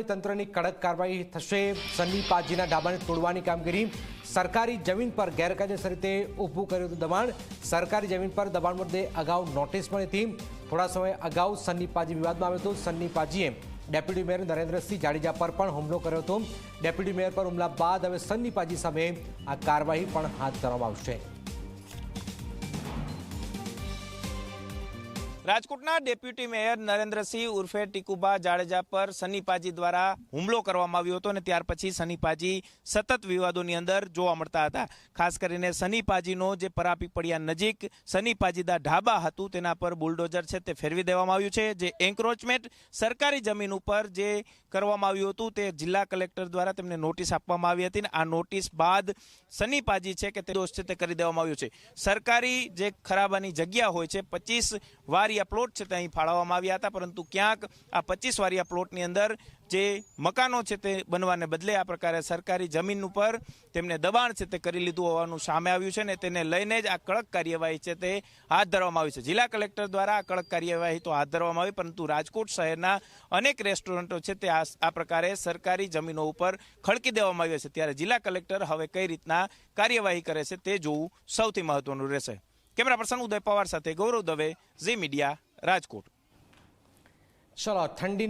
સામે તંત્રની કડક કાર્યવાહી થશે। સન્ની પાજીના ઢાબાને તોડવાની કામગીરી। સરકારી જમીન પર ગેરકાયદેસર રીતે ઊભું કર્યું હતું દબાણ। સરકારી જમીન પર દબાણ મુદ્દે અગાઉ નોટિસ મળી હતી। થોડા સમય અગાઉ સન્ની પાજી વિવાદમાં આવ્યો હતો। સન્ની પાજીએ ડેપ્યુટી મેયર નરેન્દ્રસિંહ જાડેજા પર પણ હુમલો કર્યો હતો। ડેપ્યુટી મેયર પર હુમલા બાદ હવે સન્ની પાજી સામે આ કાર્યવાહી પણ હાથ ધરવામાં આવશે। રાજકોટના ડેપ્યુટી મેયર નરેન્દ્રસિંહ ઉર્ફે ટીકુભા જાડેજા પર સન્ની પાજી દ્વારા હુમલો કરવામાં આવ્યો હતો અને ત્યાર પછી સન્ની પાજી સતત વિવાદોની અંદર જોવા મળતા હતા। ખાસ કરીને સન્ની પાજીનો જે પરાપીપળિયા નજીક સન્ની પાજીદા ઢાબા હતું તેના પર બુલડોઝર છે તે ફેરવી દેવામાં આવ્યું છે। જે એન્ક્રોચમેન્ટ સરકારી જમીન ઉપર જે કરવામાં આવ્યું હતું તે જિલ્લા કલેક્ટર દ્વારા તેમને નોટિસ આપવામાં આવી હતી। આ નોટિસ બાદ સન્ની પાજી છે કે તે દોષ છે તે કરી દેવામાં આવ્યું છે। સરકારી જે ખરાબાની જગ્યા હોય છે 25 વારિયા પ્લોટ છે તે અહીં ફાળવવામાં આવ્યા હતા, પરંતુ ક્યાંક આ 25 વારિયા પ્લોટની અંદર જે મકાનો છે તે બનવાને બદલે આ પ્રકારે સરકારી જમીન ઉપર તેમને દબાણ છે તે કરી લીધું હોવાનું સામે આવ્યું છે ને તેને લઈને જ આ કડક કાર્યવાહી છે તે હાથ ધરવામાં આવી છે। જિલ્લા કલેક્ટર દ્વારા આ કડક કાર્યવાહી તો હાથ ધરવામાં આવી, પરંતુ રાજકોટ શહેરના અનેક રેસ્ટોરન્ટો છે તે આ પ્રકારે સરકારી જમીનો ઉપર ખડકી દેવામાં આવ્યા છે। ત્યારે જિલ્લા કલેક્ટર હવે કઈ રીતના કાર્યવાહી કરે છે તે જોવું સૌથી મહત્વનું રહેશે। કેમેરા પર્સન ઉદય પવાર સાથે ગૌરવ દવે, ઝી મીડિયા, રાજકોટ। ચલો ઠંડી